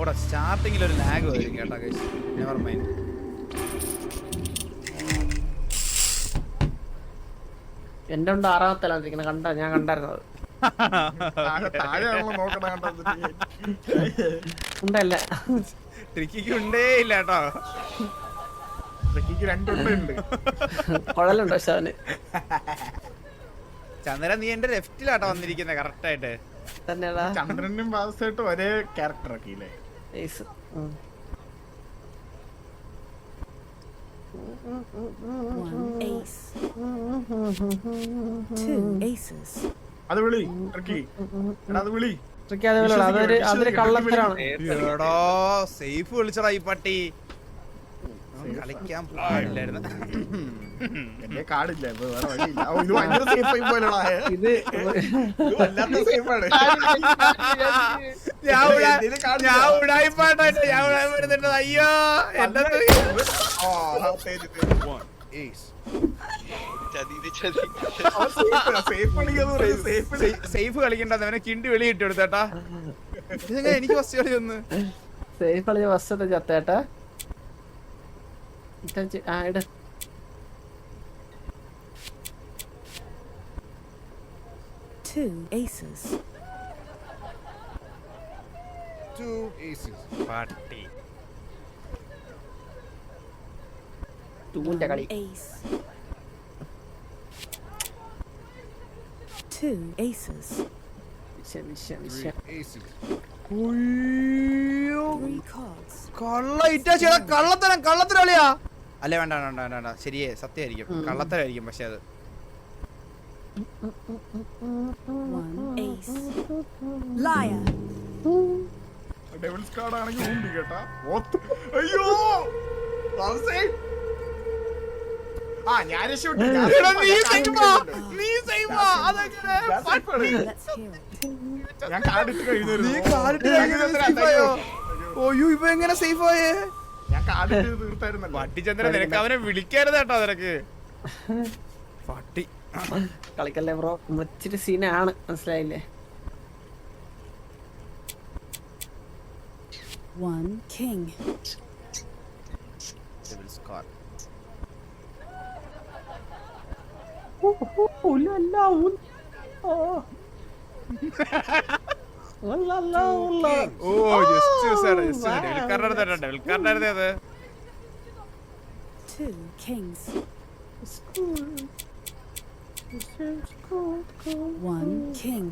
ഓടാ സ്റ്റാർട്ടിങ്ങിൽ ഒരു ലാഗ് വരും കേട്ടോ ഗൈസ്. Never mind. എന്റെ ഉണ്ട് 6ാമത്തെ കണ്ട ഞാൻ കണ്ടായിരുന്നത് ഉണ്ടല്ല ട്രിക്കിക്ക് ഉണ്ടേ ഇല്ല കേട്ടോ. ട്രിക്കിക്ക് 2 ഉണ്ട്. കുഴലുണ്ടോ പക്ഷെ അവന്. ചന്ദ്രൻ നീ എന്റെ ലെഫ്റ്റിലാട്ടോ വന്നിരിക്കുന്നത് കറക്റ്റ് ആയിട്ട്. തന്നെടാ ചന്ദ്രനും ബാസായിട്ട് ഒരേ ക്യാരക്ടർ ആക്കിയില്ലേ. അത് വിളി ട്രിക്കി, അത് വിളി. അതൊരു കള്ളത്തരാണ്. എടോ സേഫ് വിളിച്ചടാ ഈ പട്ടി. കളിക്കാൻ പാടില്ലായിരുന്നു. എന്റെ കാർഡില്ല, വേറെ വഴിയില്ല. ഇത് ഭയങ്കര സേഫ് ആയി പോലെടാ. ഇത് വല്ലാത്ത സേഫാണ്. അയ്യോ സേഫ് കളിക്കണ്ട, അവനെ കിണ്ടി വെളിയിട്ട് എടുത്തേട്ടാ. ഇതെങ്ങനെ എനിക്ക് ഫസ്റ്റ് കളി ഒന്ന് സേഫ് കളിച്ച ഫസ്റ്റത്തെ ചത്തേട്ടാ. ഇട 2 aces. 2 aces. പാട്ടി. തൂന്റെ കളി. Ace. 2 aces. Three cards. കള്ളത്തരളിയാ. അല്ലേ വേണ്ട വേണ്ട വേണ്ട, ശരിയേ സത്യമായിരിക്കും, കള്ളത്തരായിരിക്കും. പക്ഷെ അത് 1 ace. Liar. ഡെവിൾസ് കാർഡ് ആണെങ്കിൽ ഉണ്ട് കേട്ടാ. അയ്യോ ആ ഞാൻ രക്ഷപ്പെട്ടു. ഞാൻ കാർഡിട്ട് കഴിഞ്ഞു. ഇപ്പൊ എങ്ങനെ സേഫ് ആയേ? ഞാൻ കാർഡിട്ട് തീർത്തായിരുന്നല്ലോ. പട്ടിച്ചന്ദ്രൻ നിനക്ക് അവനെ വിളിക്കരുത് കേട്ടോ നിനക്ക്. പട്ടി കളിക്കല്ലേ ബ്രോ, ഇച്ചിരി സീനാണ്, മനസ്സിലായില്ലേ? 1 king. Two kings. 1 king.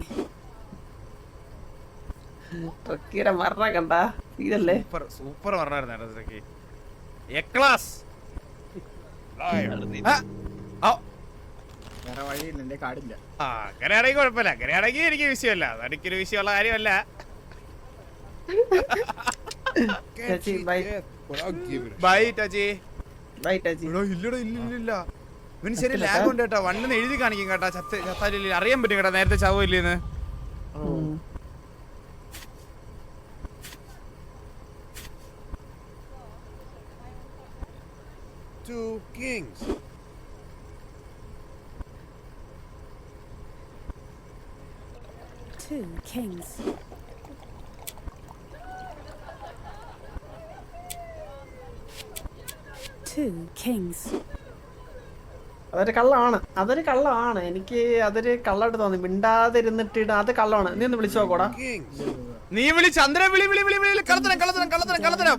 ട്രക്കിയുടെ മരണ കണ്ട ഇതല്ലേ? സൂപ്പർ പറഞ്ഞായിരുന്നു. A class. വേറെ വഴിയില്ല, എന്റെ കാർഡില്ല. അങ്ങനെയാണെങ്കിൽ കുഴപ്പമില്ല, അങ്ങനെയാണെങ്കിൽ എനിക്ക് വിഷയമല്ല, അതെനിക്കൊരു വിഷയമുള്ള കാര്യമല്ല. ബൈ ടച്ചി. ഇല്ലടോ ഇല്ല, ഇവന് ശരി ലാഗ് ഉണ്ട് കേട്ടോ. 1 എഴുതി കാണിക്കും കേട്ടാ. ചത്താലില്ല അറിയാൻ പറ്റും കേട്ടാ നേരത്തെ ചാവോ ഇല്ലെന്ന്. Two kings. Two kings. Two kings. അതൊരു കള്ളമാണ്. എനിക്ക് അതൊരു കള്ളായിട്ട് തോന്നി. മിണ്ടാതിരുന്നിട്ട് അത് കള്ളമാണ്. നീ ഒന്ന് വിളിച്ചു നോക്കോടാ. നീ വിളി ചന്ദ്രൻ, വിളി വിളി വിളി വിളി. കള്ളത്തരം.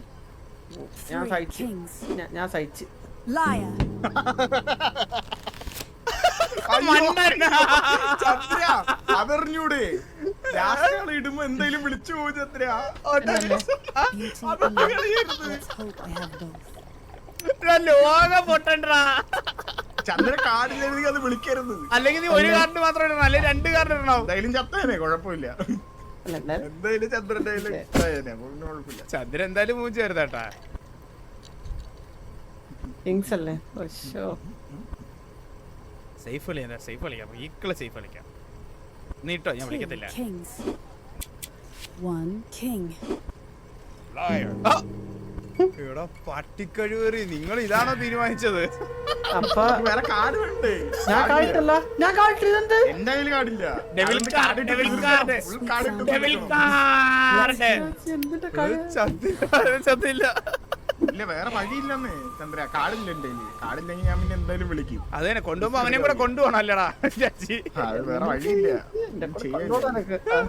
ഞാൻ സഹിച്ചു. Liar. അതറിഞ്ഞൂടെ? ഇടുമ്പോ എന്തായാലും വിളിച്ചു പോകും ചന്ദ്ര. ലോകം പൊട്ടണ്ടാ. ചന്ദ്ര കാർഡിൽ അത് വിളിക്കരുത്. അല്ലെങ്കിൽ നീ ഒരു കാർഡ് മാത്രം ഇടണം, അല്ലെങ്കിൽ 2 കാർഡ് ഇടണം. എന്തായാലും ചത്തേനെ കുഴപ്പമില്ല. എന്തായാലും ചന്ദ്രന്റെ കുഴപ്പമില്ല. ചന്ദ്രൻ എന്തായാലും മൂഞ്ച് വരുന്നേട്ടാ. കിങ്സ് അല്ലേ? സേഫ് കളിക്കാം, ഈക്കളെ സേഫ് കളിക്കാം. നീട്ടോ, ഞാൻ വിളിക്കത്തില്ല. 1 king. Liar. എടാ പട്ടിക്കഴിവേറി, നിങ്ങൾ ഇതാണോ തീരുമാനിച്ചത്? അപ്പൊ വേറെ കാർഡ് വേണ്ടേ? ഞാൻ കാണിട്ടല്ല, ഞാൻ കാണിട്ടത് എന്റെ കയ്യിൽ കാർഡില്ല. Devil card, devil card, full card ഇട്ട് ഡെവിൽ നിൽക്കണം. കാർഡ്. എന്തിന്റെ കളി? ചത്തില്ല. ഇല്ല വേറെ വഴിയില്ലെന്നേ ചന്ദ്ര. കാർഡില്ല എന്റെ കയ്യില്. കാർഡില്ലെങ്കിൽ ഞാൻ പിന്നെ എന്തായാലും വിളിക്കും. അതേനെ കൊണ്ടുപോകുമ്പോ അവനെ കൂടെ കൊണ്ടുപോകണം അല്ലടാ ചാച്ചി. അത് വേറെ വഴിയില്ല. എന്റെ ചെയ്യാൻ കൊണ്ടോടാ നിനക്ക്. ആ.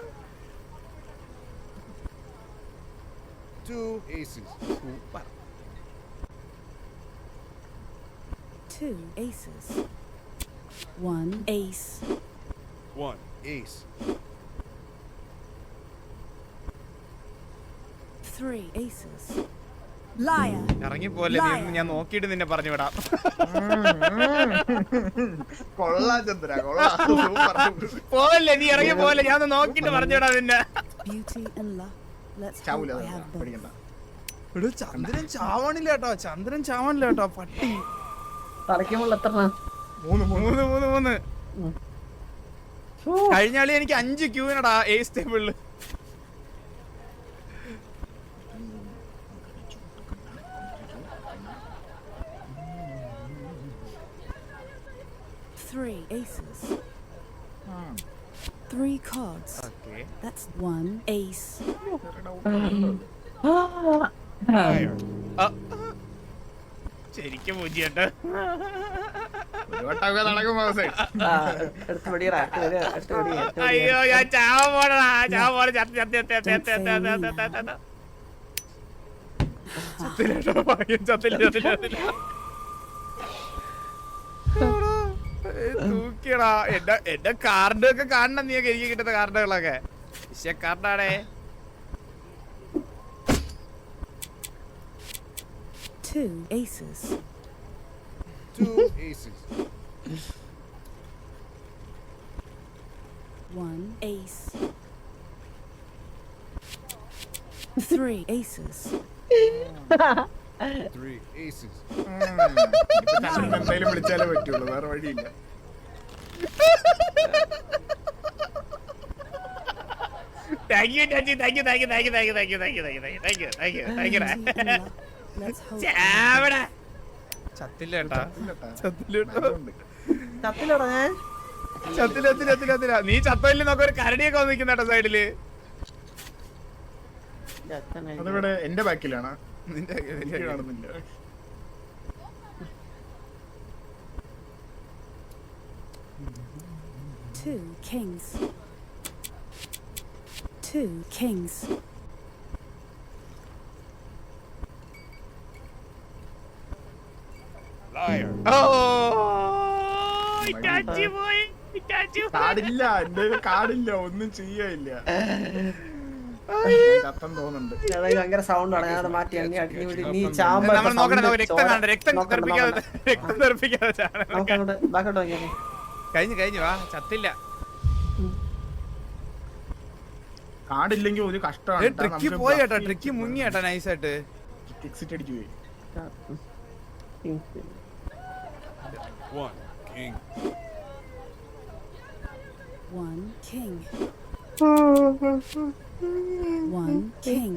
2 aces. Super. 2 aces. 1 ace. 1 ace. 3 aces. Liar. ഇറങ്ങിപ്പോലെ, നീ ഒന്ന് ഞാൻ നോക്കിയിട്ട് നിന്നെ പറഞ്ഞു വിടാം. കൊള്ളാം ചന്ദ്ര, കൊള്ളാം. സൂപ്പർ. പോവല്ലേ, നീ ഇറങ്ങി പോവല്ലേ, ഞാൻ ഒന്ന് നോക്കിയിട്ട് പറഞ്ഞു വിടാം നിന്നെ. Beauty and luck. Let's hope ചാവൂല I have both. പഠിക്കണ്ട. എടോ ചന്ദ്രൻ ചാവണില്ല കേട്ടോ, ചന്ദ്രൻ ചാവണില്ല കേട്ടോ, പട്ടി. തലയ്ക്കുമ്പോൾ എത്ര 3 കഴിഞ്ഞ കളി എനിക്ക് 5 ക്യൂവിനടാ ace ടേബിളില്. Three aces. 3 cards. Okay. That's 1 ace. ശരിക്കും പൂജ്യട്ട്. ഒരു വട്ടമൊക്കെ നടക്കും ബോസേ. എടുത്ത് പടിയടാ, എടുത്ത് പടി. അയ്യോ ഞാൻ ചാവ പോണടാ, ചാവ പോണ. തൂക്കിയടാ. എന്റെ കാർഡ് ഒക്കെ കാണണം, നീ എനിക്ക് കിട്ടുന്ന കാർഡുകളൊക്കെ കാർഡാണേ. 2 aces. 2 aces. 1 ace. 3 aces. 3 aces. എന്തായാലും വിളിച്ചാലേ പറ്റുള്ളൂ, വേറെ വഴിയില്ല. Thank you, Tachi. Thank you. Let's hope. ചാവടാ. ചത്തില്ല കേട്ടാ, ചത്തിലടാ ഞാൻ. ചത്തില്ല. നീ ചത്തല്ലേ നോക്ക, ഒരു കരടിയൊക്കെ വന്നിരിക്കുന്ന കേട്ടോ സൈഡില്. അതിവിടെ എന്റെ ബാക്കിലാണ്. നിന്റെ എനിക്ക് കാണുന്നില്ല. 2 kings. 2 kings. കാടില്ല, എന്റെ കാടില്ല, ഒന്നും ചെയ്യാനില്ല. ചത്തം തോന്നുന്നുണ്ട്. ഭയങ്കര സൗണ്ട് ആണ്, ഞാൻ മാറ്റി എണ്ണി അടിഞ്ഞു വിടി. നീ ചാമ്പ കഴിഞ്ഞു വാ. ചത്തില്ല. കാടില്ലെങ്കിൽ ഒരു കഷ്ടമാണ്. ട്രിക്കി പോയി കേട്ടോ, ട്രിക്കി മുങ്ങി കേട്ടോ നൈസായിട്ട്. എക്സിറ്റ് അടിച്ചു പോയി. 1 king. 1 king. 1 king.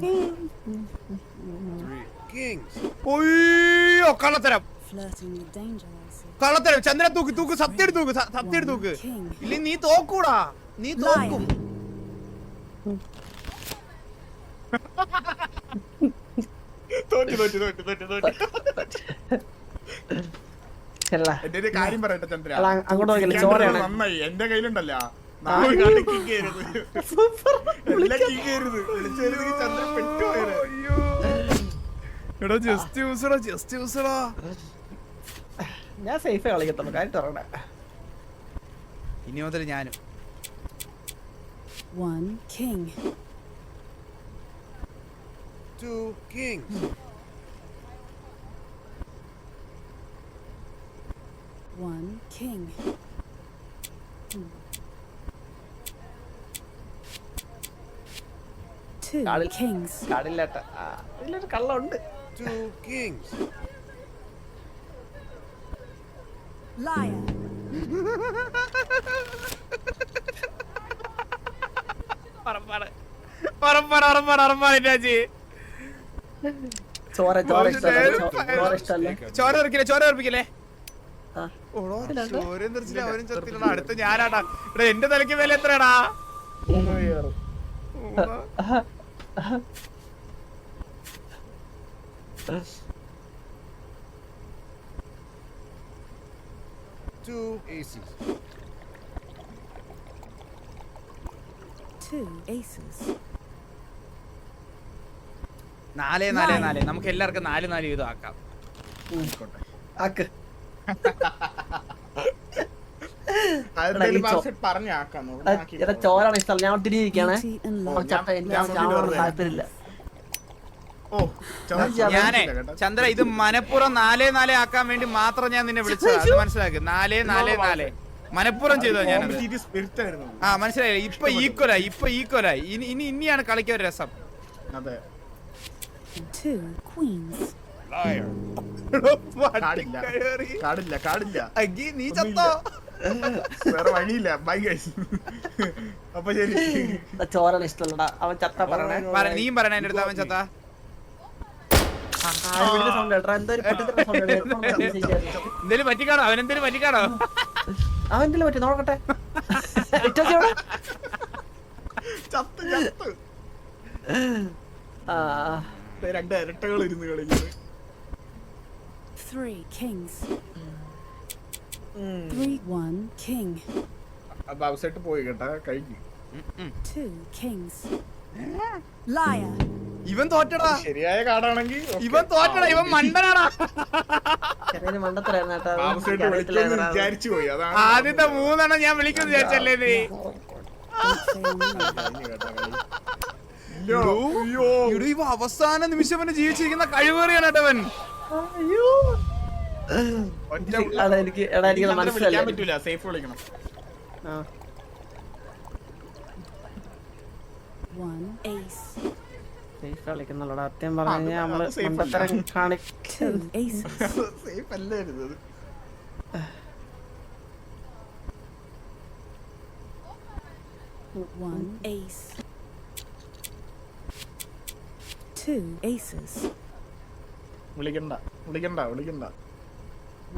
3 kings. ഒയ്യോ കള്ളത്തരം, Flirting with danger, I see. കള്ളത്തരം. ചന്ദ്രൻ തൂക്ക്, സത്യം തൂക്ക്. ഇല്ല നീ തോക്കൂടാ, നീ തോക്കും. തോറ്റു. എന്റെ ഒരു കാര്യം പറയട്ടെ ചന്ദ്ര, അങ്ങോട്ട് നോക്കില്ല, ചോരയാണ്. നന്നായി എന്റെ കയ്യിലുണ്ടല്ലോ. ചന്ദ്രൻ പെട്ടുപോയത്. എടാ ജസ്റ്റ് യൂസറാ. ഞാൻ സേഫ് കളിക്കത്തുള്ളൂ, കാര്യം തുറക്കണേ. ഇനി മുതൽ ഞാനും. 1 king. 2 kings. 1 king. 2 kings. കാടില്ലാട്ട, ഇതിലൊരു കള്ളുണ്ട്. 2 kings. Liar. ഉറപ്പാണ് രാജി. ചോര ചോര ഇഷ്ടമല്ല ചോര ഇഷ്ടമല്ല ചോര ഉറപ്പിക്കല്ലേ ആ. ചോരയും തെറിച്ചില്ല അവരും ചത്തില്ലടാ അടുത്ത ഞാനാടാ ഇവിടെ എന്റെ തലയ്ക്ക് വില എത്രയാടാ Two aces. 2 aces. 4 നമുക്ക് എല്ലാവർക്കും 4 വീതം ആക്കാം ആക്ക് പറഞ്ഞാക്കാം എടാ ചോരാണ് ഇഷ്ടം ഞാൻ തിരിയിരിക്കാണ് Beauty and love. താല്പര്യമില്ല ഓ ഞാനേ ചന്ദ്ര ഇത് മനപ്പുറം 4 ആക്കാൻ വേണ്ടി മാത്രം ഞാൻ നിന്നെ വിളിച്ചത് അത് മനസ്സിലാക്കി 4 മനപ്പുറം ചെയ്തോ ഞാനത് സ്പിരിറ്റ് ആയിരുന്നു ആ മനസ്സിലായി ഇപ്പൊ ഈക്വലായി ഇനിയാണ് കളിക്കാൻ ഒരു രസം അതെ 2 queens. കാടില്ല അഗ്ഗി, നീ ചത്തോ വേറെ വഴിയില്ല ബൈ ഗൈസ് അപ്പൊ ശരി ചോരാണ് ഇഷ്ടമല്ലടാ അവൻ ചത്ത പറയണേ നീയും പറയണ എന്റെ അടുത്ത് അവൻ ചത്ത സൗണ്ട് കേട്ടോ എന്തോ ഒരു പെട്ടെന്ന് സൗണ്ട് എന്തേലും പറ്റിക്കാണോ അവനെന്തേലും പറ്റിക്കാണോ അവന്റെ പറ്റി നോക്കട്ടെ ചത്ത് രണ്ട് ഇരട്ടകൾ ഇരുന്ന് കളിക്കുന്നത് 3 kings. 3 1 king. അപ്പൊ അവസായിട്ട് പോയി കേട്ടാ കഴിഞ്ഞു 2 kings. Liar. ഇവൻ തോറ്റടാ ശരിയായ കാർഡാണെങ്കിൽ ഇവൻ മണ്ടനാടാ ചെറിയൊരു മണ്ടത്തരായിരുന്നു കേട്ടോ അവസായിട്ട് വിളിക്കുമെന്ന് വിചാരിച്ചു പോയി അതാണ് ആദ്യത്തെ 3 ഞാൻ വിളിക്കുന്നു വിചാരിച്ചല്ലേ നീ ഇവിടെ ഇവ അവസാന നിമിഷം അവന് ജീവിച്ചിരിക്കുന്ന കഴിവേറിയാണ് അവൻ എനിക്ക് മനസ്സിലാക്കാൻ പറ്റൂല സേഫ് വിളിക്കണം 1 ace. കളിക്കുന്നുള്ളടാ സത്യം പറഞ്ഞു കഴിഞ്ഞാൽ നമ്മള് മണ്ടത്തരം 2 കാണിക്കും aces. സേഫ് അല്ലായിരുന്നു 1 ace. 2 aces. വിളിക്കണ്ട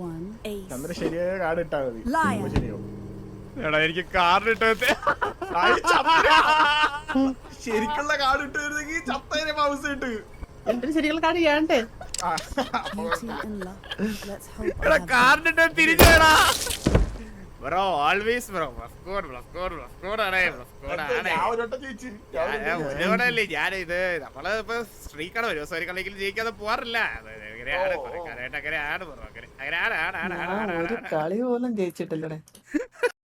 1 ace. ചന്ദ്ര ശരിയായ കാർഡ് ഇട്ടാ മതി Liar. അപ്പൊ ശരിയാവും എടാ എനിക്ക് കാർഡ് ഇട്ടേ ശരിക്കുള്ള കാർഡ് ഇട്ടുവരുന്നെങ്കിൽ ചത്തേനെ മൗസ് ഇട്ട് എന്റെ ശരിക്കുള്ള കാര്യം ചെയ്യാണ്ടേ Beauty and love. Let's hope. എടാ കാർഡ് ഇട്ട് തിരിച്ചേടാ ബ്രോ ഓൾവേസ് ബ്രോ ആണ് ഞാൻ ഒരൊട്ടം ജയിച്ചു ഒരുപാടല്ലേ ഞാനിത് നമ്മള് ഇപ്പൊ സ്ട്രീക്കാണ് ഒരു ദിവസം ഒരു കളിയിൽ ജയിക്കാതെ പോവാറില്ല അങ്ങനെയാണ് ബ്രോ അങ്ങനെയാണ് ഒരു കളി പോലും ജയിച്ചിട്ടില്ലടേ